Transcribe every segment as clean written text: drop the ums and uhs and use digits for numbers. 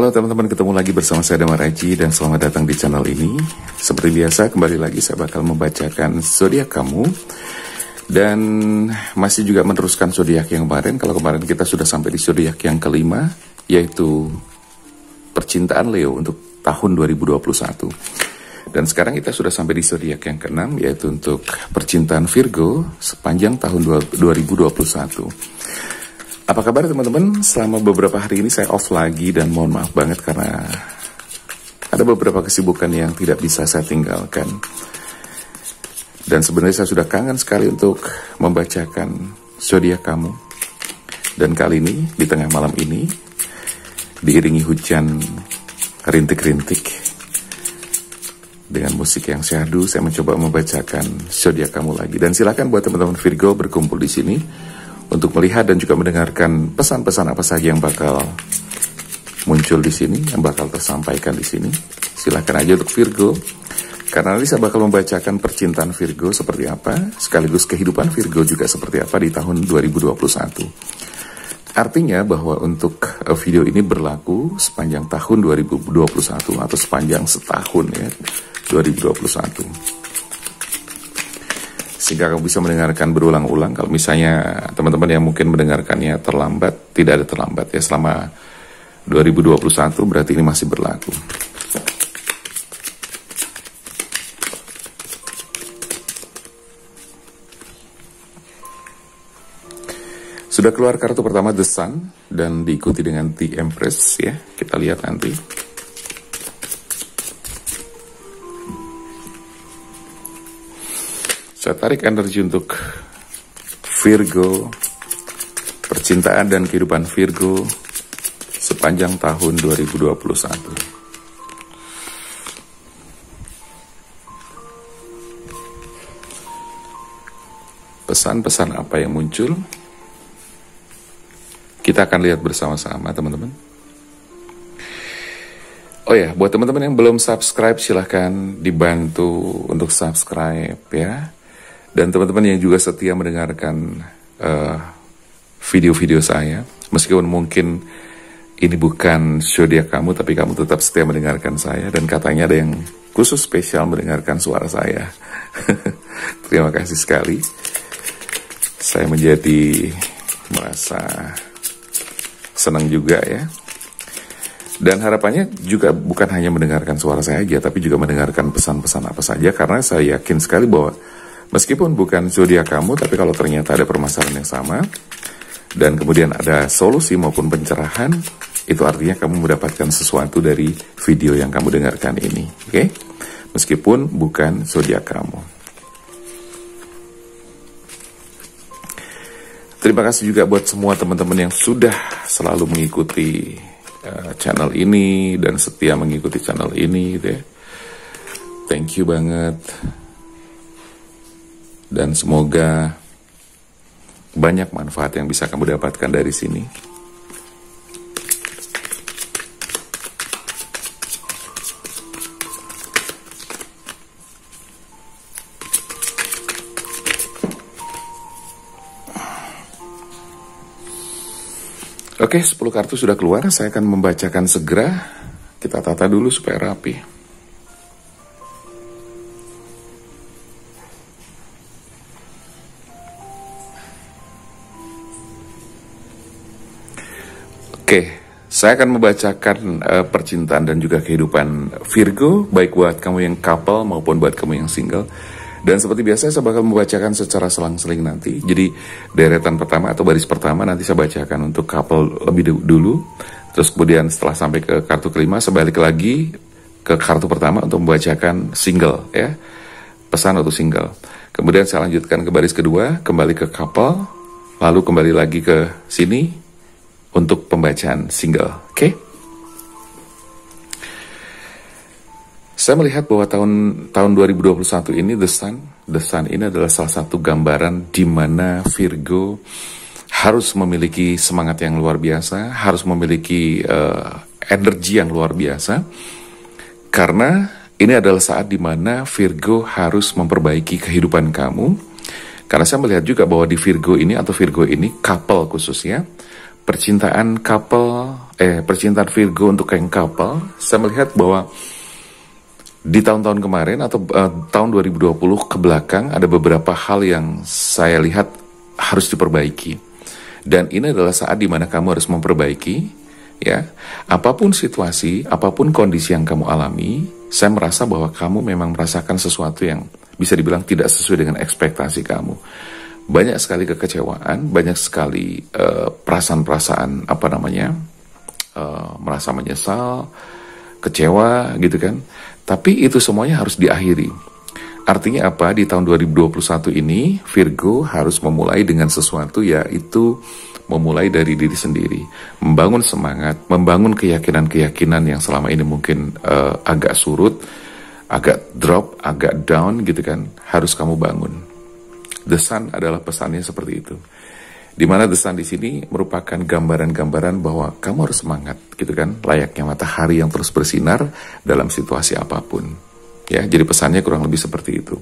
Halo teman-teman, ketemu lagi bersama saya Damar Aji dan selamat datang di channel ini. Seperti biasa, kembali lagi saya bakal membacakan zodiak kamu. Dan masih juga meneruskan zodiak yang kemarin. Kalau kemarin kita sudah sampai di zodiak yang kelima, yaitu percintaan Leo untuk tahun 2021. Dan sekarang kita sudah sampai di zodiak yang keenam, yaitu untuk percintaan Virgo sepanjang tahun 2021. Apa kabar teman-teman? Selama beberapa hari ini saya off lagi dan mohon maaf banget karena ada beberapa kesibukan yang tidak bisa saya tinggalkan. Dan sebenarnya saya sudah kangen sekali untuk membacakan zodiak kamu. Dan kali ini di tengah malam ini diiringi hujan rintik-rintik dengan musik yang syahdu, saya mencoba membacakan zodiak kamu lagi. Dan silakan buat teman-teman Virgo berkumpul di sini untuk melihat dan juga mendengarkan pesan-pesan apa saja yang bakal muncul di sini, yang bakal tersampaikan di sini. Silakan aja untuk Virgo, karena nanti saya bakal membacakan percintaan Virgo seperti apa, sekaligus kehidupan Virgo juga seperti apa di tahun 2021. Artinya bahwa untuk video ini berlaku sepanjang tahun 2021 atau sepanjang setahun ya, 2021. Sehingga kamu bisa mendengarkan berulang-ulang. Kalau misalnya teman-teman yang mungkin mendengarkannya terlambat, tidak ada terlambat ya, selama 2021 berarti ini masih berlaku. Sudah keluar kartu pertama The Sun dan diikuti dengan The Empress ya. Kita lihat nanti. Saya tarik energi untuk Virgo, percintaan dan kehidupan Virgo sepanjang tahun 2021. Pesan-pesan apa yang muncul? Kita akan lihat bersama-sama teman-teman. Oh ya, buat teman-teman yang belum subscribe silahkan dibantu untuk subscribe ya. Dan teman-teman yang juga setia mendengarkan video-video saya, meskipun mungkin ini bukan zodiak kamu, tapi kamu tetap setia mendengarkan saya. Dan katanya ada yang khusus spesial mendengarkan suara saya. Terima kasih sekali. Saya merasa senang juga ya. Dan harapannya juga bukan hanya mendengarkan suara saya aja, tapi juga mendengarkan pesan-pesan apa saja. Karena saya yakin sekali bahwa meskipun bukan zodiak kamu, tapi kalau ternyata ada permasalahan yang sama, dan kemudian ada solusi maupun pencerahan, itu artinya kamu mendapatkan sesuatu dari video yang kamu dengarkan ini. Oke? Meskipun bukan zodiak kamu. Terima kasih juga buat semua teman-teman yang sudah selalu mengikuti channel ini dan setia mengikuti channel ini gitu ya. Thank you banget. Dan semoga banyak manfaat yang bisa kamu dapatkan dari sini. Oke, 10 kartu sudah keluar. Saya akan membacakan segera. Kita tata dulu supaya rapi. Oke, saya akan membacakan percintaan dan juga kehidupan Virgo, baik buat kamu yang couple maupun buat kamu yang single. Dan seperti biasa saya bakal membacakan secara selang-seling nanti. Jadi deretan pertama atau baris pertama nanti saya bacakan untuk couple lebih dulu. Terus kemudian setelah sampai ke kartu kelima, saya balik lagi ke kartu pertama untuk membacakan single ya. Pesan untuk single. Kemudian saya lanjutkan ke baris kedua, kembali ke couple, lalu kembali lagi ke sini untuk pembacaan single, oke? Saya melihat bahwa tahun 2021 ini The Sun ini adalah salah satu gambaran di mana Virgo harus memiliki semangat yang luar biasa, harus memiliki energi yang luar biasa, karena ini adalah saat di mana Virgo harus memperbaiki kehidupan kamu. Karena saya melihat juga bahwa di Virgo ini atau Virgo ini couple khususnya, percintaan couple percintaan Virgo untuk yang couple, saya melihat bahwa di tahun-tahun kemarin atau tahun 2020 ke belakang ada beberapa hal yang saya lihat harus diperbaiki. Dan ini adalah saat dimana kamu harus memperbaiki, ya. Apapun situasi, apapun kondisi yang kamu alami, saya merasa bahwa kamu memang merasakan sesuatu yang bisa dibilang tidak sesuai dengan ekspektasi kamu. Banyak sekali kekecewaan, banyak sekali perasaan-perasaan merasa menyesal, kecewa gitu kan. Tapi itu semuanya harus diakhiri. Artinya apa? Di tahun 2021 ini Virgo harus memulai dengan sesuatu, yaitu memulai dari diri sendiri, membangun semangat, membangun keyakinan-keyakinan yang selama ini mungkin agak surut, agak drop, agak down gitu kan. Harus kamu bangun. The Sun adalah pesannya seperti itu. Dimana The Sun di sini merupakan gambaran-gambaran bahwa kamu harus semangat, gitu kan, layaknya matahari yang terus bersinar dalam situasi apapun. Ya, jadi pesannya kurang lebih seperti itu.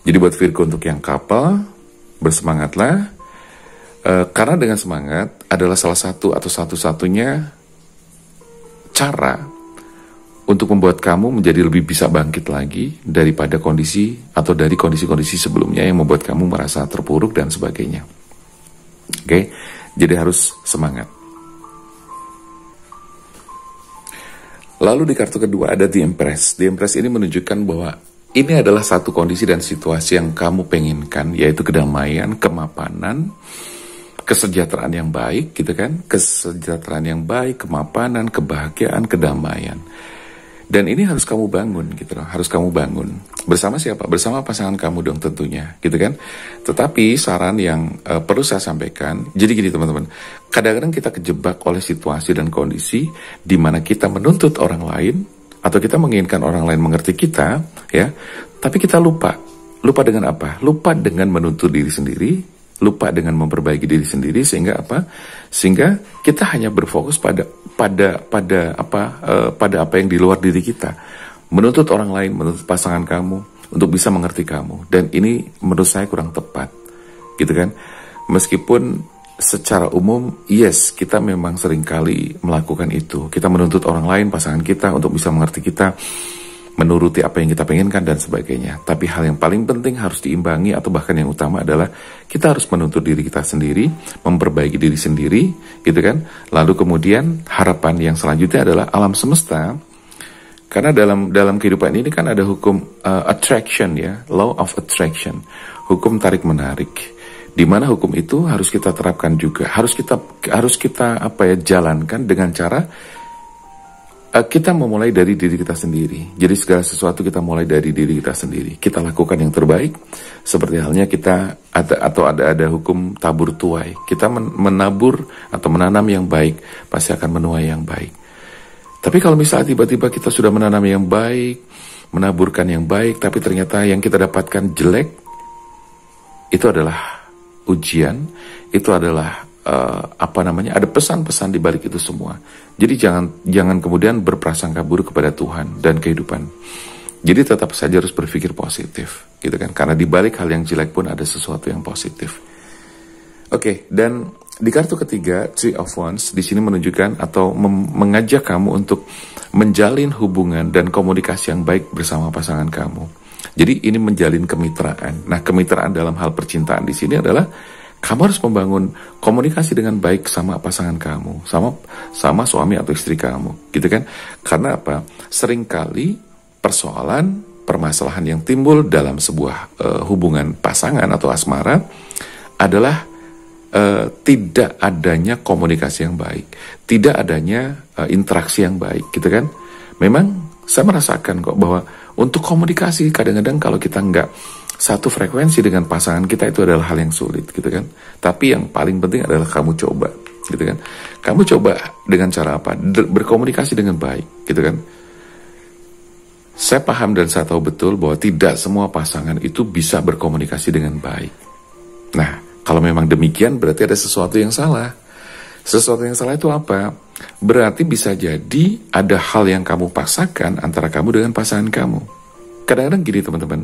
Jadi buat Virgo untuk yang couple, bersemangatlah, karena dengan semangat adalah salah satu atau satu-satunya cara untuk membuat kamu menjadi lebih bisa bangkit lagi daripada kondisi atau dari kondisi-kondisi sebelumnya yang membuat kamu merasa terpuruk dan sebagainya. Oke, jadi harus semangat. Lalu di kartu kedua ada The Empress. The Empress ini menunjukkan bahwa ini adalah satu kondisi dan situasi yang kamu penginkan, yaitu kedamaian, kemapanan, kesejahteraan yang baik, gitu kan? Kesejahteraan yang baik, kemapanan, kebahagiaan, kedamaian. Dan ini harus kamu bangun, gitu loh. Harus kamu bangun. Bersama siapa? Bersama pasangan kamu dong tentunya, gitu kan? Tetapi saran yang perlu saya sampaikan, jadi gini teman-teman, kadang-kadang kita kejebak oleh situasi dan kondisi di mana kita menuntut orang lain atau kita menginginkan orang lain mengerti kita, ya. Tapi kita lupa. Lupa dengan apa? Lupa dengan menuntut diri sendiri, lupa dengan memperbaiki diri sendiri, sehingga apa? Sehingga kita hanya berfokus pada apa yang di luar diri kita. Menuntut orang lain, menuntut pasangan kamu untuk bisa mengerti kamu. Dan ini menurut saya kurang tepat, gitu kan? Meskipun secara umum, yes, kita memang seringkali melakukan itu. Kita menuntut orang lain, pasangan kita, untuk bisa mengerti kita, menuruti apa yang kita penginkan dan sebagainya. Tapi hal yang paling penting harus diimbangi atau bahkan yang utama adalah kita harus menuntut diri kita sendiri, memperbaiki diri sendiri, gitu kan? Lalu kemudian harapan yang selanjutnya adalah alam semesta. Karena dalam kehidupan ini kan ada hukum attraction, ya, law of attraction, hukum tarik menarik. Di mana hukum itu harus kita terapkan juga, harus kita jalankan dengan cara kita memulai dari diri kita sendiri. Jadi segala sesuatu kita mulai dari diri kita sendiri. Kita lakukan yang terbaik. Seperti halnya kita ada hukum tabur tuai. Kita menabur atau menanam yang baik, pasti akan menuai yang baik. Tapi kalau misalnya tiba-tiba kita sudah menanam yang baik, menaburkan yang baik, tapi ternyata yang kita dapatkan jelek, itu adalah ujian, itu adalah ada pesan-pesan di balik itu semua. Jadi jangan kemudian berprasangka buruk kepada Tuhan dan kehidupan. Jadi tetap saja harus berpikir positif, gitu kan? Karena di balik hal yang jelek pun ada sesuatu yang positif. Oke, dan di kartu ketiga, Three of Wands, di sini menunjukkan atau mengajak kamu untuk menjalin hubungan dan komunikasi yang baik bersama pasangan kamu. Jadi ini menjalin kemitraan. Nah, kemitraan dalam hal percintaan di sini adalah kamu harus membangun komunikasi dengan baik sama pasangan kamu, sama suami atau istri kamu, gitu kan? Karena apa? Seringkali permasalahan yang timbul dalam sebuah hubungan pasangan atau asmara adalah tidak adanya komunikasi yang baik, tidak adanya interaksi yang baik, gitu kan? Memang saya merasakan kok bahwa untuk komunikasi kadang-kadang kalau kita nggak satu frekuensi dengan pasangan kita itu adalah hal yang sulit, gitu kan? Tapi yang paling penting adalah kamu coba, gitu kan? Kamu coba dengan cara apa? Berkomunikasi dengan baik, gitu kan? Saya paham dan saya tahu betul bahwa tidak semua pasangan itu bisa berkomunikasi dengan baik. Nah, kalau memang demikian berarti ada sesuatu yang salah. Sesuatu yang salah itu apa? Berarti bisa jadi ada hal yang kamu paksakan antara kamu dengan pasangan kamu. Kadang-kadang gini teman-teman,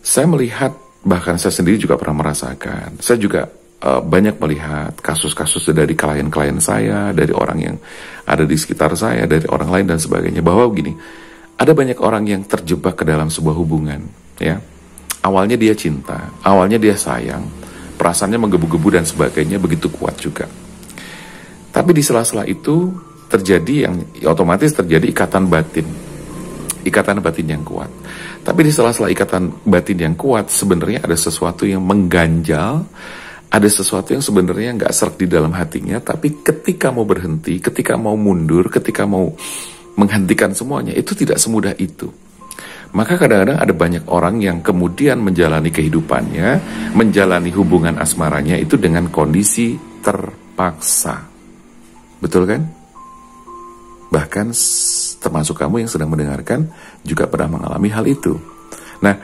saya melihat, bahkan saya sendiri juga pernah merasakan, saya juga banyak melihat kasus-kasus dari klien-klien saya, dari orang yang ada di sekitar saya, dari orang lain dan sebagainya, bahwa begini, ada banyak orang yang terjebak ke dalam sebuah hubungan, ya. Awalnya dia cinta, awalnya dia sayang, perasaannya menggebu-gebu dan sebagainya, begitu kuat juga. Tapi di sela-sela itu terjadi yang otomatis terjadi ikatan batin yang kuat. Tapi di sela-sela ikatan batin yang kuat, sebenarnya ada sesuatu yang mengganjal, ada sesuatu yang sebenarnya nggak serak di dalam hatinya, tapi ketika mau berhenti, ketika mau mundur, ketika mau menghentikan semuanya, itu tidak semudah itu. Maka kadang-kadang ada banyak orang yang kemudian menjalani kehidupannya, menjalani hubungan asmaranya itu dengan kondisi terpaksa. Betul kan? Bahkan termasuk kamu yang sedang mendengarkan juga pernah mengalami hal itu. Nah,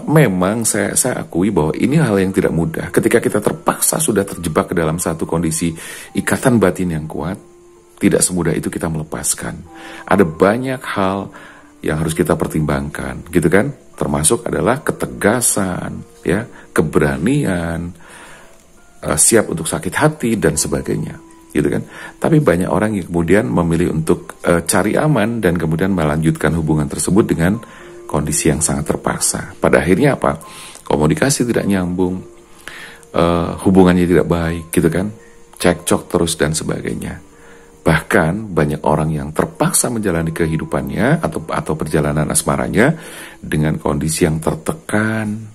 memang saya akui bahwa ini hal yang tidak mudah. Ketika kita terpaksa sudah terjebak ke dalam satu kondisi ikatan batin yang kuat, tidak semudah itu kita melepaskan. Ada banyak hal yang harus kita pertimbangkan, gitu kan? Termasuk adalah ketegasan, ya, keberanian, siap untuk sakit hati dan sebagainya, gitu kan? Tapi banyak orang yang kemudian memilih untuk cari aman dan kemudian melanjutkan hubungan tersebut dengan kondisi yang sangat terpaksa. Pada akhirnya apa? Komunikasi tidak nyambung, hubungannya tidak baik, gitu kan? Cekcok terus dan sebagainya. Bahkan banyak orang yang terpaksa menjalani kehidupannya atau perjalanan asmaranya dengan kondisi yang tertekan,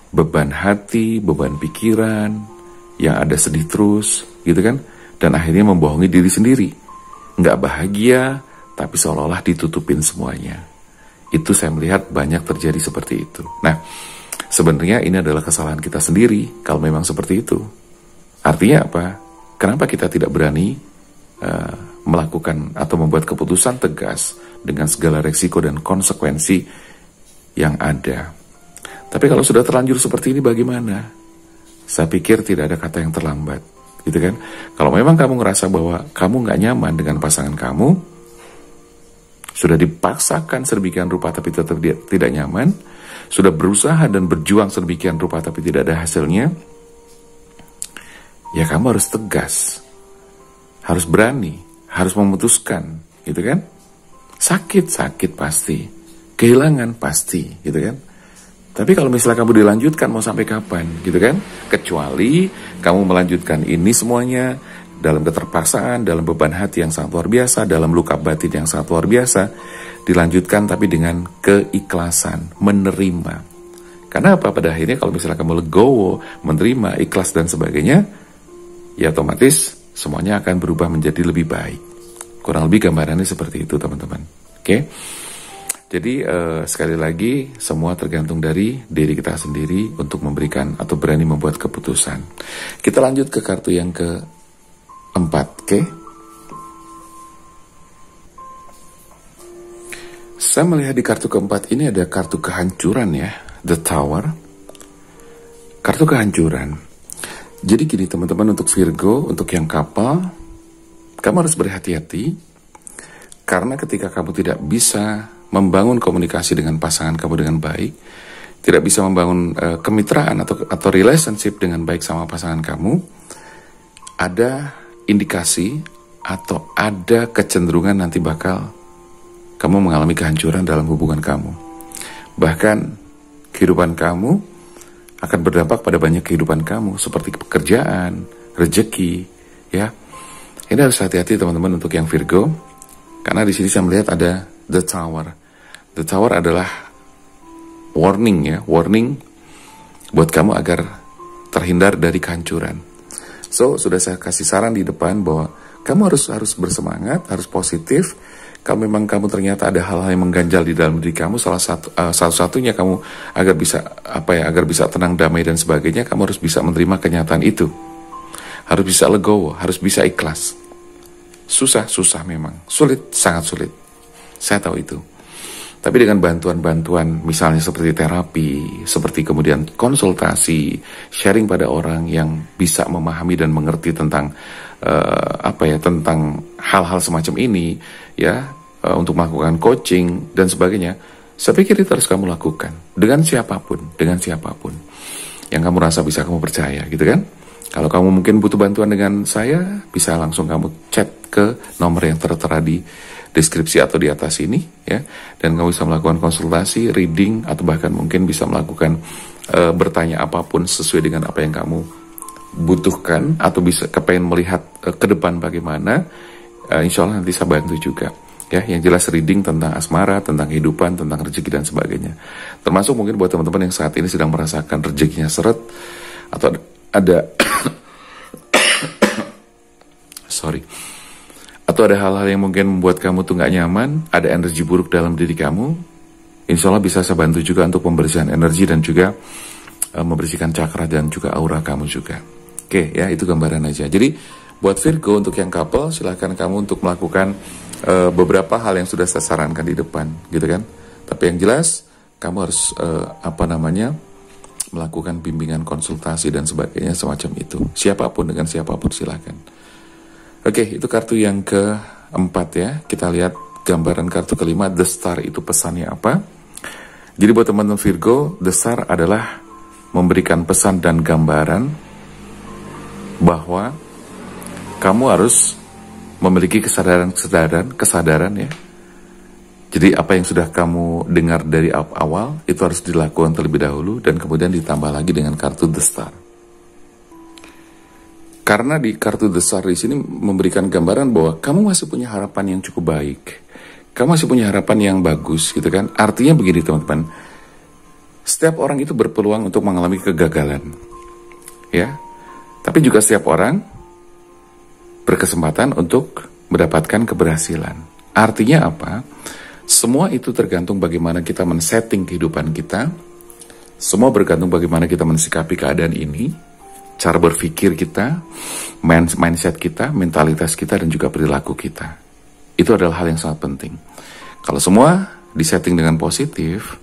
beban hati, beban pikiran, yang ada sedih terus, gitu kan? Dan akhirnya membohongi diri sendiri. Nggak bahagia, tapi seolah-olah ditutupin semuanya. Itu saya melihat banyak terjadi seperti itu. Nah, sebenarnya ini adalah kesalahan kita sendiri kalau memang seperti itu. Artinya apa? Kenapa kita tidak berani melakukan atau membuat keputusan tegas dengan segala resiko dan konsekuensi yang ada? Tapi kalau sudah terlanjur seperti ini bagaimana? Saya pikir tidak ada kata yang terlambat, gitu kan? Kalau memang kamu ngerasa bahwa kamu nggak nyaman dengan pasangan kamu, sudah dipaksakan sedemikian rupa tapi tetap tidak nyaman, sudah berusaha dan berjuang sedemikian rupa tapi tidak ada hasilnya, ya kamu harus tegas, harus berani, harus memutuskan, gitu kan? Sakit pasti, kehilangan pasti, gitu kan? Tapi kalau misalnya kamu dilanjutkan, mau sampai kapan, gitu kan? Kecuali kamu melanjutkan ini semuanya dalam keterpaksaan, dalam beban hati yang sangat luar biasa, dalam luka batin yang sangat luar biasa, dilanjutkan tapi dengan keikhlasan, menerima. Karena apa? Pada akhirnya kalau misalnya kamu legowo, menerima, ikhlas dan sebagainya, ya otomatis semuanya akan berubah menjadi lebih baik. Kurang lebih gambarannya seperti itu, teman-teman. Oke? Jadi sekali lagi, semua tergantung dari diri kita sendiri untuk memberikan atau berani membuat keputusan. Kita lanjut ke kartu yang keempat, oke? Saya melihat di kartu keempat ini ada kartu kehancuran ya, The Tower. Kartu kehancuran. Jadi gini teman-teman, untuk Virgo, untuk yang couple, kamu harus berhati-hati. Karena ketika kamu tidak bisa membangun komunikasi dengan pasangan kamu dengan baik, tidak bisa membangun kemitraan atau relationship dengan baik sama pasangan kamu, ada indikasi atau ada kecenderungan nanti bakal kamu mengalami kehancuran dalam hubungan kamu. Bahkan kehidupan kamu akan berdampak pada banyak kehidupan kamu, seperti pekerjaan, rezeki, ya. Ini harus hati-hati teman-teman untuk yang Virgo, karena di sini saya melihat ada The Tower. The Tower adalah warning ya, warning buat kamu agar terhindar dari kehancuran. So, sudah saya kasih saran di depan bahwa kamu harus bersemangat, harus positif. Kalau memang kamu ternyata ada hal-hal yang mengganjal di dalam diri kamu, salah satunya kamu agar bisa tenang, damai dan sebagainya, kamu harus bisa menerima kenyataan itu. Harus bisa legowo, harus bisa ikhlas. Susah memang, sulit, sangat sulit. Saya tahu itu. Tapi dengan bantuan-bantuan misalnya seperti terapi, seperti kemudian konsultasi, sharing pada orang yang bisa memahami dan mengerti tentang tentang hal-hal semacam ini, ya, untuk melakukan coaching dan sebagainya, saya pikir itu harus kamu lakukan dengan siapapun. yang kamu rasa bisa kamu percaya, gitu kan? Kalau kamu mungkin butuh bantuan dengan saya, bisa langsung kamu chat ke nomor yang tertera di deskripsi atau di atas ini, ya. Dan kamu bisa melakukan konsultasi, reading, atau bahkan mungkin bisa melakukan bertanya apapun sesuai dengan apa yang kamu butuhkan, atau bisa kepengen melihat ke depan bagaimana. Insya Allah nanti saya bantu juga. Ya, yang jelas reading tentang asmara, tentang kehidupan, tentang rezeki dan sebagainya. Termasuk mungkin buat teman-teman yang saat ini sedang merasakan rezekinya seret, atau ada atau ada hal-hal yang mungkin membuat kamu tuh nggak nyaman, ada energi buruk dalam diri kamu. Insya Allah bisa saya bantu juga untuk pembersihan energi dan juga membersihkan cakra dan juga aura kamu juga. Oke, ya, itu gambaran aja. Jadi buat Virgo, untuk yang couple, silahkan kamu untuk melakukan beberapa hal yang sudah saya sarankan di depan, gitu kan. Tapi yang jelas kamu harus melakukan bimbingan, konsultasi dan sebagainya semacam itu. Siapapun, dengan siapapun silahkan. Oke, itu kartu yang keempat ya. Kita lihat gambaran kartu kelima, The Star, itu pesannya apa. Jadi buat teman-teman Virgo, The Star adalah memberikan pesan dan gambaran bahwa kamu harus memiliki kesadaran ya. Jadi apa yang sudah kamu dengar dari awal itu harus dilakukan terlebih dahulu, dan kemudian ditambah lagi dengan kartu The Star. Karena di kartu The Star di sini memberikan gambaran bahwa kamu masih punya harapan yang cukup baik. Kamu masih punya harapan yang bagus, gitu kan. Artinya begini teman-teman, setiap orang itu berpeluang untuk mengalami kegagalan. Ya. Tapi juga setiap orang berkesempatan untuk mendapatkan keberhasilan. Artinya apa? Semua itu tergantung bagaimana kita men-setting kehidupan kita. Semua bergantung bagaimana kita mensikapi keadaan ini, cara berpikir kita, mindset kita, mentalitas kita, dan juga perilaku kita. Itu adalah hal yang sangat penting. Kalau semua disetting dengan positif,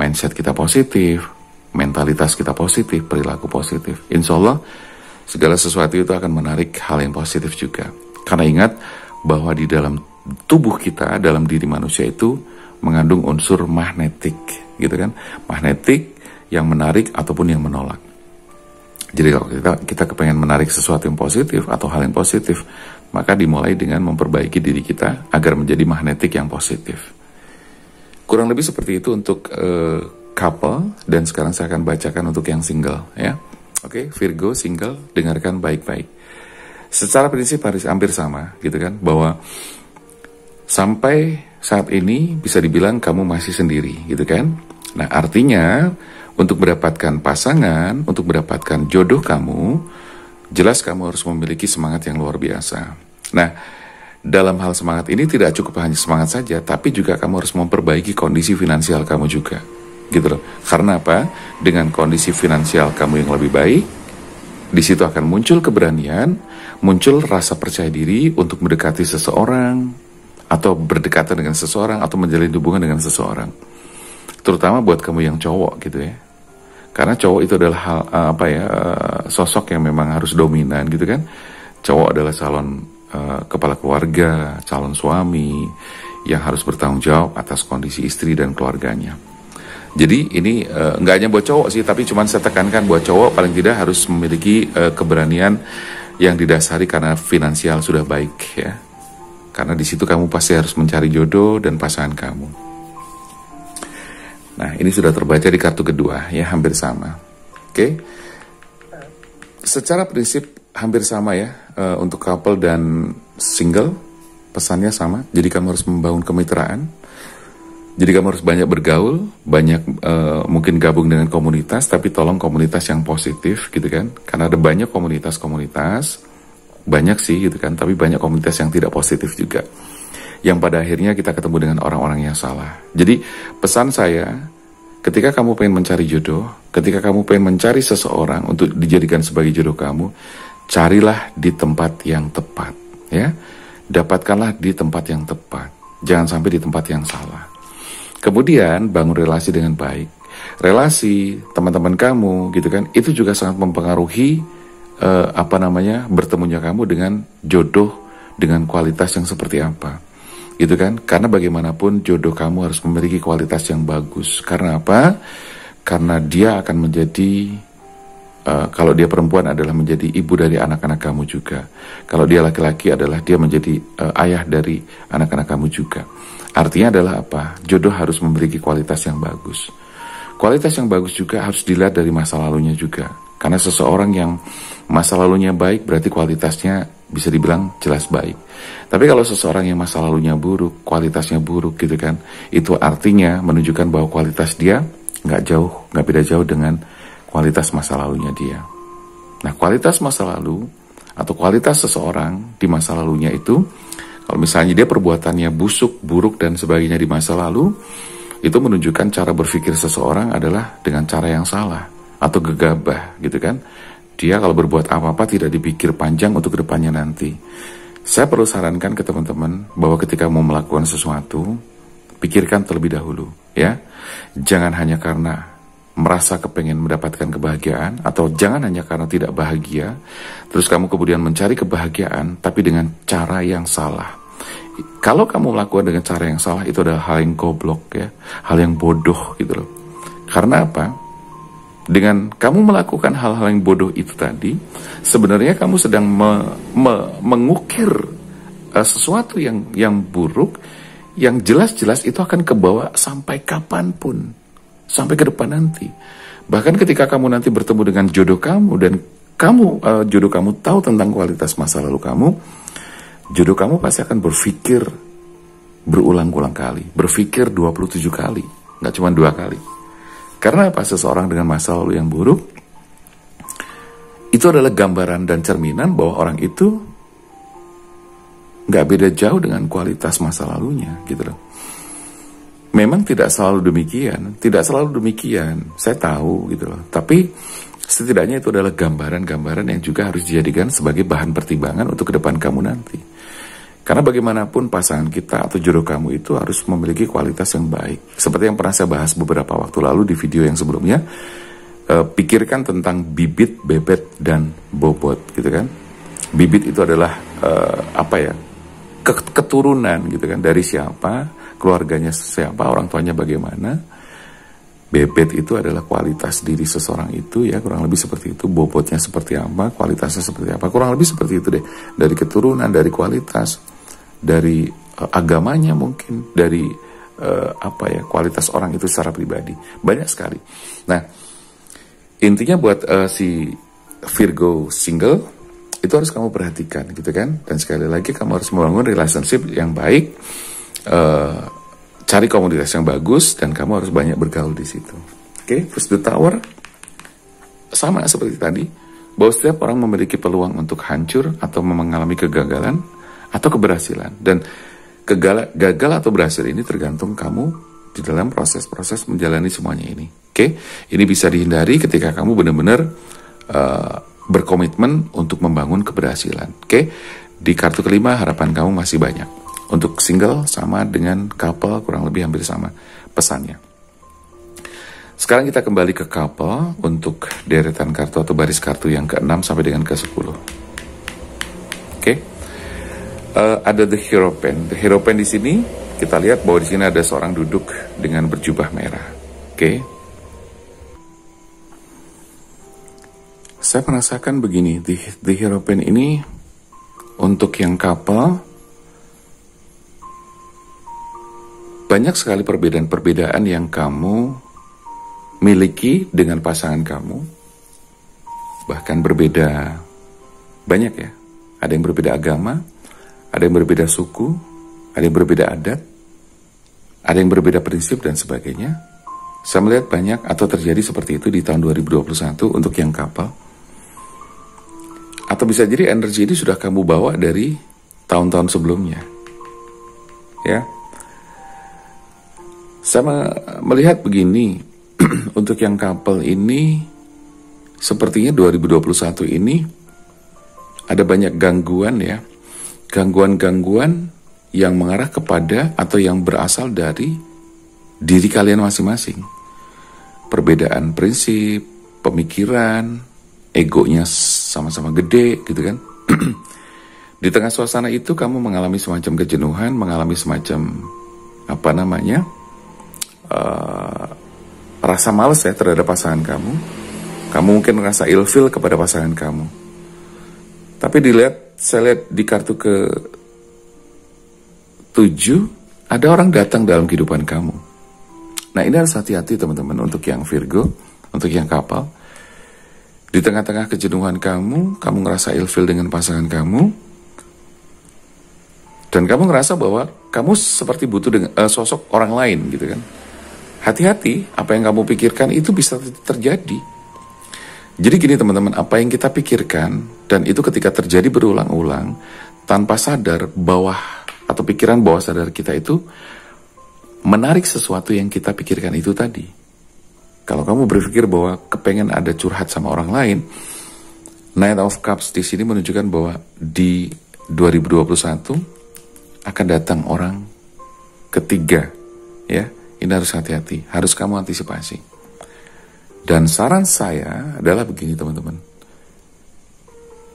mindset kita positif, mentalitas kita positif, perilaku positif, insya Allah segala sesuatu itu akan menarik hal yang positif juga. Karena ingat bahwa di dalam tubuh kita, dalam diri manusia itu mengandung unsur magnetik, gitu kan? Magnetik yang menarik ataupun yang menolak. Jadi kalau kita kepengen menarik sesuatu yang positif atau hal yang positif, maka dimulai dengan memperbaiki diri kita agar menjadi magnetik yang positif. Kurang lebih seperti itu untuk couple, dan sekarang saya akan bacakan untuk yang single, ya. Oke, Virgo single, dengarkan baik-baik. Secara prinsip harus hampir sama, gitu kan, bahwa sampai saat ini bisa dibilang kamu masih sendiri, gitu kan. Nah, artinya untuk mendapatkan pasangan, untuk mendapatkan jodoh kamu, jelas kamu harus memiliki semangat yang luar biasa. Nah, dalam hal semangat ini tidak cukup hanya semangat saja, tapi juga kamu harus memperbaiki kondisi finansial kamu juga. Gitu loh. Karena apa? Dengan kondisi finansial kamu yang lebih baik, di situ akan muncul keberanian, muncul rasa percaya diri untuk mendekati seseorang, atau berdekatan dengan seseorang, atau menjalin hubungan dengan seseorang. Terutama buat kamu yang cowok, gitu ya. Karena cowok itu adalah sosok yang memang harus dominan, gitu kan. Cowok adalah calon kepala keluarga, calon suami yang harus bertanggung jawab atas kondisi istri dan keluarganya. Jadi ini nggak hanya buat cowok sih, tapi cuman saya tekankan buat cowok paling tidak harus memiliki keberanian yang didasari karena finansial sudah baik, ya. Karena di situ kamu pasti harus mencari jodoh dan pasangan kamu. Nah, ini sudah terbaca di kartu kedua, ya, hampir sama. Oke. Secara prinsip hampir sama ya, untuk couple dan single pesannya sama. Jadi kamu harus membangun kemitraan. Jadi kamu harus banyak bergaul, banyak mungkin gabung dengan komunitas, tapi tolong komunitas yang positif, gitu kan. Karena ada banyak komunitas, banyak sih gitu kan, tapi banyak komunitas yang tidak positif juga. Yang pada akhirnya kita ketemu dengan orang-orang yang salah. Jadi pesan saya, ketika kamu pengen mencari jodoh, ketika kamu pengen mencari seseorang untuk dijadikan sebagai jodoh kamu, carilah di tempat yang tepat, ya. Dapatkanlah di tempat yang tepat, jangan sampai di tempat yang salah. Kemudian bangun relasi dengan baik. Relasi teman-teman kamu, gitu kan, itu juga sangat mempengaruhi bertemunya kamu dengan jodoh dengan kualitas yang seperti apa, gitu kan? Karena bagaimanapun jodoh kamu harus memiliki kualitas yang bagus. Karena apa? Karena dia akan menjadi kalau dia perempuan adalah menjadi ibu dari anak-anak kamu juga. Kalau dia laki-laki adalah dia menjadi ayah dari anak-anak kamu juga. Artinya adalah apa? Jodoh harus memiliki kualitas yang bagus. Kualitas yang bagus juga harus dilihat dari masa lalunya juga. Karena seseorang yang masa lalunya baik berarti kualitasnya bisa dibilang jelas baik. Tapi kalau seseorang yang masa lalunya buruk, kualitasnya buruk gitu kan, itu artinya menunjukkan bahwa kualitas dia nggak beda jauh dengan kualitas masa lalunya dia. Nah, kualitas masa lalu atau kualitas seseorang di masa lalunya itu, kalau misalnya dia perbuatannya busuk, buruk dan sebagainya di masa lalu, itu menunjukkan cara berpikir seseorang adalah dengan cara yang salah atau gegabah gitu kan. Dia kalau berbuat apa-apa tidak dipikir panjang untuk kedepannya nanti. Saya perlu sarankan ke teman-teman bahwa ketika mau melakukan sesuatu, pikirkan terlebih dahulu ya. Jangan hanya karena merasa kepengen mendapatkan kebahagiaan, atau jangan hanya karena tidak bahagia, terus kamu kemudian mencari kebahagiaan, tapi dengan cara yang salah. Kalau kamu melakukan dengan cara yang salah, itu adalah hal yang goblok ya, hal yang bodoh gitu loh. Karena apa? Dengan kamu melakukan hal-hal yang bodoh itu tadi, sebenarnya kamu sedang mengukir sesuatu yang buruk, yang jelas-jelas itu akan kebawa sampai kapanpun, sampai ke depan nanti. Bahkan ketika kamu nanti bertemu dengan jodoh kamu dan jodoh kamu tahu tentang kualitas masa lalu kamu, jodoh kamu pasti akan berpikir berulang-ulang kali, berpikir 27 kali, nggak cuma 2 kali. Karena apa? Seseorang dengan masa lalu yang buruk itu adalah gambaran dan cerminan bahwa orang itu nggak beda jauh dengan kualitas masa lalunya gitu loh. Memang tidak selalu demikian, saya tahu gitu loh. Tapi setidaknya itu adalah gambaran-gambaran yang juga harus dijadikan sebagai bahan pertimbangan untuk ke depan kamu nanti. Karena bagaimanapun pasangan kita atau jodoh kamu itu harus memiliki kualitas yang baik. Seperti yang pernah saya bahas beberapa waktu lalu di video yang sebelumnya, pikirkan tentang bibit, bebet, dan bobot gitu kan. Bibit itu adalah keturunan gitu kan, dari siapa, keluarganya siapa, orang tuanya bagaimana. Bebet itu adalah kualitas diri seseorang itu ya, kurang lebih seperti itu. Bobotnya seperti apa, kualitasnya seperti apa, kurang lebih seperti itu deh. Dari keturunan, dari kualitas, dari agamanya mungkin, dari kualitas orang itu secara pribadi. Banyak sekali. Nah, intinya buat si Virgo single itu harus kamu perhatikan gitu kan. Dan sekali lagi kamu harus membangun relationship yang baik. Cari komunitas yang bagus dan kamu harus banyak bergaul di situ. Oke, First the Tower sama seperti tadi, bahwa setiap orang memiliki peluang untuk hancur atau mengalami kegagalan atau keberhasilan. Dan gagal atau berhasil ini tergantung kamu di dalam proses-proses menjalani semuanya ini. Oke, ini bisa dihindari ketika kamu benar-benar berkomitmen untuk membangun keberhasilan. Oke, di kartu kelima harapan kamu masih banyak. Untuk single sama dengan couple kurang lebih hampir sama pesannya. Sekarang kita kembali ke couple untuk deretan kartu atau baris kartu yang ke-6 sampai dengan ke-10. Oke. Ada The Hierophant. The Hierophant di sini kita lihat bahwa di sini ada seorang duduk dengan berjubah merah. Oke. Saya merasakan begini, The Hierophant ini untuk yang couple, banyak sekali perbedaan-perbedaan yang kamu miliki dengan pasangan kamu. Bahkan berbeda banyak ya. Ada yang berbeda agama, ada yang berbeda suku, ada yang berbeda adat, ada yang berbeda prinsip dan sebagainya. Saya melihat banyak atau terjadi seperti itu di tahun 2021 untuk yang couple. Atau bisa jadi energi ini sudah kamu bawa dari tahun-tahun sebelumnya. Ya. Saya melihat begini, untuk yang couple ini, sepertinya 2021 ini ada banyak gangguan ya, gangguan-gangguan yang mengarah kepada atau yang berasal dari diri kalian masing-masing. Perbedaan prinsip, pemikiran, egonya sama-sama gede gitu kan. Di tengah suasana itu kamu mengalami semacam kejenuhan, mengalami semacam rasa malas ya terhadap pasangan kamu. Kamu mungkin merasa ilfil kepada pasangan kamu. Tapi saya lihat di kartu ke-7, ada orang datang dalam kehidupan kamu. Nah, ini harus hati-hati teman-teman, untuk yang Virgo, untuk yang couple. Di tengah-tengah kejenuhan kamu ngerasa ilfil dengan pasangan kamu, dan kamu ngerasa bahwa kamu seperti butuh dengan sosok orang lain gitu kan. Hati-hati, apa yang kamu pikirkan itu bisa terjadi. Jadi gini teman-teman, apa yang kita pikirkan, dan itu ketika terjadi berulang-ulang, tanpa sadar atau pikiran bawah sadar kita itu menarik sesuatu yang kita pikirkan itu tadi. Kalau kamu berpikir bahwa kepengen ada curhat sama orang lain, Knight of Cups di sini menunjukkan bahwa di 2021 akan datang orang ketiga, ya. Ini harus hati-hati, harus kamu antisipasi. Dan saran saya adalah begini teman-teman.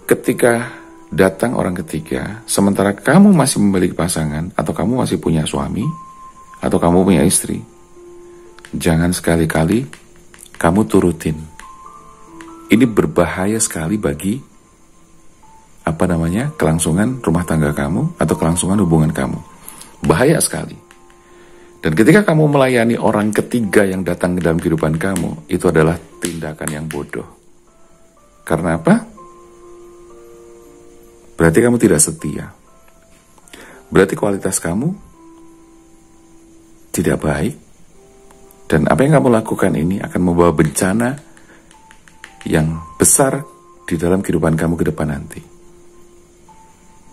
Ketika datang orang ketiga, sementara kamu masih memiliki pasangan, atau kamu masih punya suami, atau kamu punya istri, jangan sekali-kali kamu turutin. Ini berbahaya sekali bagi kelangsungan rumah tangga kamu atau kelangsungan hubungan kamu. Bahaya sekali. Dan ketika kamu melayani orang ketiga yang datang ke dalam kehidupan kamu, itu adalah tindakan yang bodoh. Karena apa? Berarti kamu tidak setia. Berarti kualitas kamu tidak baik. Dan apa yang kamu lakukan ini akan membawa bencana yang besar di dalam kehidupan kamu ke depan nanti.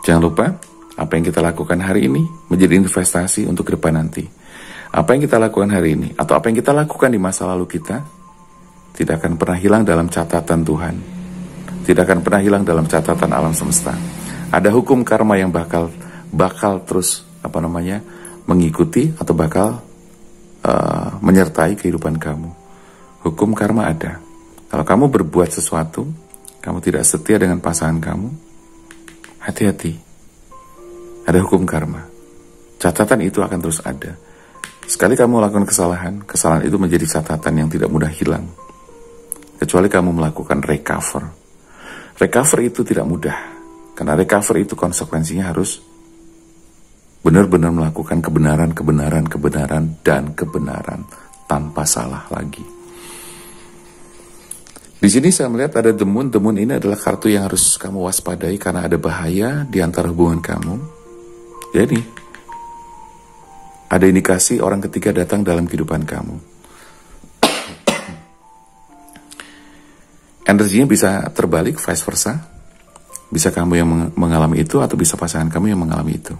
Jangan lupa, apa yang kita lakukan hari ini menjadi investasi untuk ke depan nanti. Apa yang kita lakukan hari ini, atau apa yang kita lakukan di masa lalu kita, tidak akan pernah hilang dalam catatan Tuhan. Tidak akan pernah hilang dalam catatan alam semesta. Ada hukum karma yang bakal terus mengikuti atau bakal menyertai kehidupan kamu. Hukum karma ada. Kalau kamu berbuat sesuatu, kamu tidak setia dengan pasangan kamu, hati-hati. Ada hukum karma. Catatan itu akan terus ada. Sekali kamu melakukan kesalahan itu menjadi catatan yang tidak mudah hilang. Kecuali kamu melakukan recover. Recover itu tidak mudah. Karena recover itu konsekuensinya harus benar-benar melakukan kebenaran dan kebenaran tanpa salah lagi. Di sini saya melihat ada The Moon. The Moon ini adalah kartu yang harus kamu waspadai karena ada bahaya di antara hubungan kamu. Jadi ada indikasi orang ketiga datang dalam kehidupan kamu. Energinya bisa terbalik, vice versa. Bisa kamu yang mengalami itu, atau bisa pasangan kamu yang mengalami itu.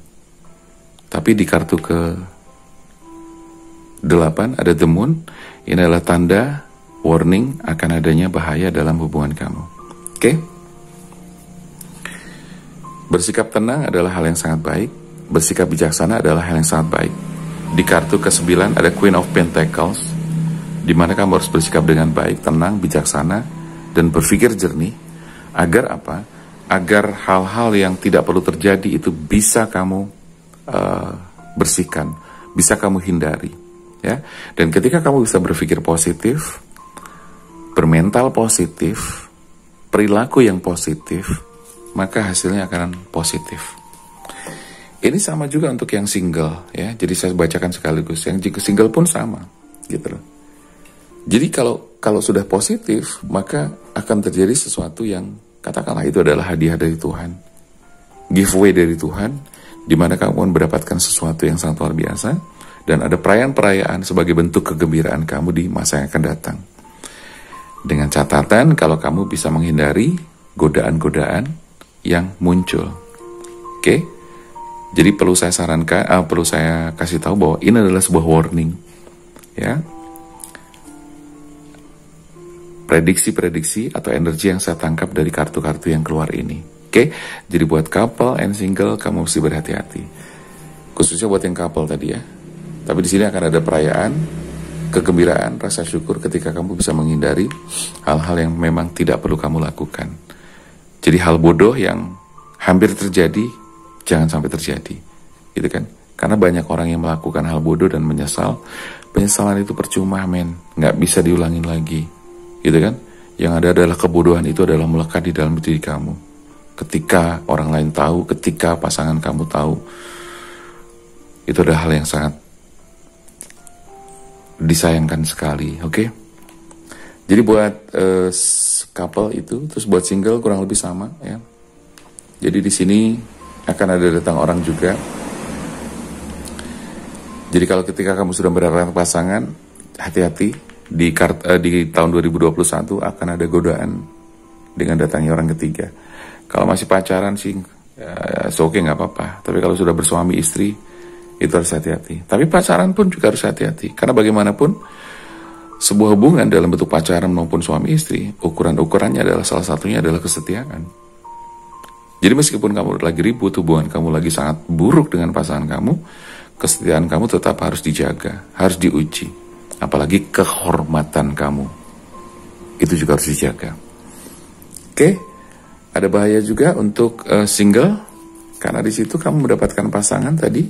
Tapi di kartu ke-8 ada The Moon. Ini adalah tanda warning akan adanya bahaya dalam hubungan kamu. Oke? Bersikap tenang adalah hal yang sangat baik. Bersikap bijaksana adalah hal yang sangat baik. Di kartu ke-9 ada Queen of Pentacles, di mana kamu harus bersikap dengan baik, tenang, bijaksana, dan berpikir jernih. Agar apa? Agar hal-hal yang tidak perlu terjadi itu bisa kamu bersihkan, bisa kamu hindari. Ya. Dan ketika kamu bisa berpikir positif, bermental positif, perilaku yang positif, maka hasilnya akan positif. Ini sama juga untuk yang single, ya. Jadi saya bacakan sekaligus. Yang single pun sama, gitu loh. Jadi kalau sudah positif, maka akan terjadi sesuatu yang katakanlah itu adalah hadiah dari Tuhan, giveaway dari Tuhan, di mana kamu akan mendapatkan sesuatu yang sangat luar biasa, dan ada perayaan-perayaan sebagai bentuk kegembiraan kamu di masa yang akan datang. Dengan catatan kalau kamu bisa menghindari godaan-godaan yang muncul, oke? Jadi perlu saya kasih tahu bahwa ini adalah sebuah warning, ya. Prediksi-prediksi atau energi yang saya tangkap dari kartu-kartu yang keluar ini. Oke, jadi buat couple and single kamu mesti berhati-hati. Khususnya buat yang couple tadi ya. Tapi di sini akan ada perayaan, kegembiraan, rasa syukur ketika kamu bisa menghindari hal-hal yang memang tidak perlu kamu lakukan. Jadi hal bodoh yang hampir terjadi, jangan sampai terjadi, gitu kan? Karena banyak orang yang melakukan hal bodoh dan menyesal. Penyesalan itu percuma, men, nggak bisa diulangin lagi, gitu kan? Yang ada adalah kebodohan itu adalah melekat di dalam diri kamu. Ketika orang lain tahu, ketika pasangan kamu tahu, itu adalah hal yang sangat disayangkan sekali, oke? Jadi buat couple itu, terus buat single kurang lebih sama ya. Jadi di sini akan ada datang orang juga. Jadi kalau ketika kamu sudah mendapatkan pasangan, hati-hati di tahun 2021 akan ada godaan dengan datangnya orang ketiga. Kalau masih pacaran sih, ya, oke nggak apa-apa. Tapi kalau sudah bersuami istri, itu harus hati-hati. Tapi pacaran pun juga harus hati-hati. Karena bagaimanapun, sebuah hubungan dalam bentuk pacaran maupun suami istri, ukurannya adalah salah satunya adalah kesetiaan. Jadi meskipun kamu lagi ribut, hubungan kamu lagi sangat buruk dengan pasangan kamu, kesetiaan kamu tetap harus dijaga, harus diuji. Apalagi kehormatan kamu, itu juga harus dijaga. Oke, ada bahaya juga untuk single, karena di situ kamu mendapatkan pasangan tadi,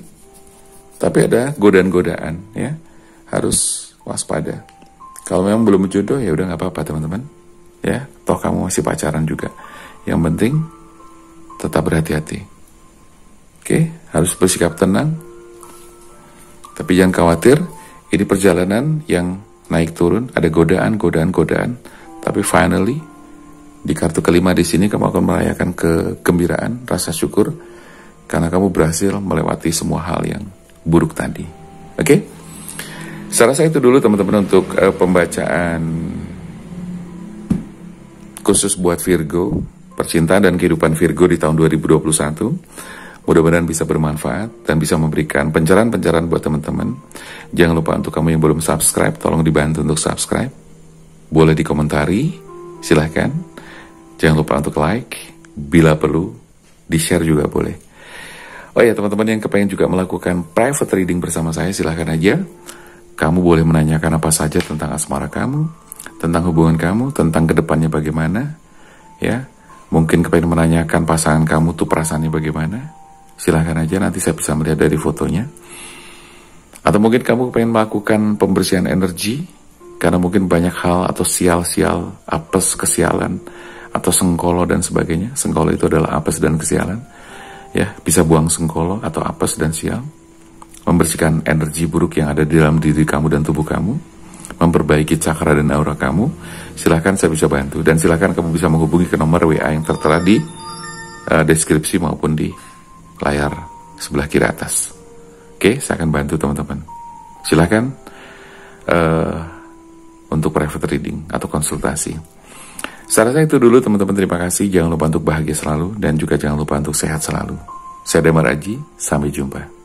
tapi ada godaan-godaan, ya, harus waspada. Kalau memang belum berjodoh, ya udah nggak apa-apa teman-teman, ya, toh kamu masih pacaran juga. Yang penting tetap berhati-hati. Oke, harus bersikap tenang, tapi jangan khawatir. Ini perjalanan yang naik turun, ada godaan, tapi finally di kartu kelima di sini kamu akan merayakan kegembiraan, rasa syukur karena kamu berhasil melewati semua hal yang buruk tadi. Oke? Saya rasa itu dulu teman-teman untuk pembacaan khusus buat Virgo, percintaan dan kehidupan Virgo di tahun 2021. Mudah-mudahan bisa bermanfaat dan bisa memberikan pencerahan-pencerahan buat teman-teman. Jangan lupa untuk kamu yang belum subscribe, tolong dibantu untuk subscribe. Boleh dikomentari, silahkan. Jangan lupa untuk like, bila perlu, di-share juga boleh. Oh ya teman-teman yang kepengen juga melakukan private reading bersama saya, silahkan aja. Kamu boleh menanyakan apa saja tentang asmara kamu, tentang hubungan kamu, tentang kedepannya bagaimana. Ya, mungkin kepengen menanyakan pasangan kamu tuh perasaannya bagaimana. Silahkan aja, nanti saya bisa melihat dari fotonya. Atau mungkin kamu pengen melakukan pembersihan energi, karena mungkin banyak hal atau sial-sial, apes, kesialan, atau sengkolo dan sebagainya. Sengkolo itu adalah apes dan kesialan. Ya, bisa buang sengkolo atau apes dan sial. Membersihkan energi buruk yang ada di dalam diri kamu dan tubuh kamu. Memperbaiki cakra dan aura kamu. Silahkan saya bisa bantu. Dan silahkan kamu bisa menghubungi ke nomor WA yang tertera di deskripsi maupun di layar sebelah kiri atas. Oke, saya akan bantu teman-teman. Silahkan untuk private reading atau konsultasi. Saya rasa itu dulu teman-teman, terima kasih. Jangan lupa untuk bahagia selalu dan juga jangan lupa untuk sehat selalu. Saya Damar Aji, sampai jumpa.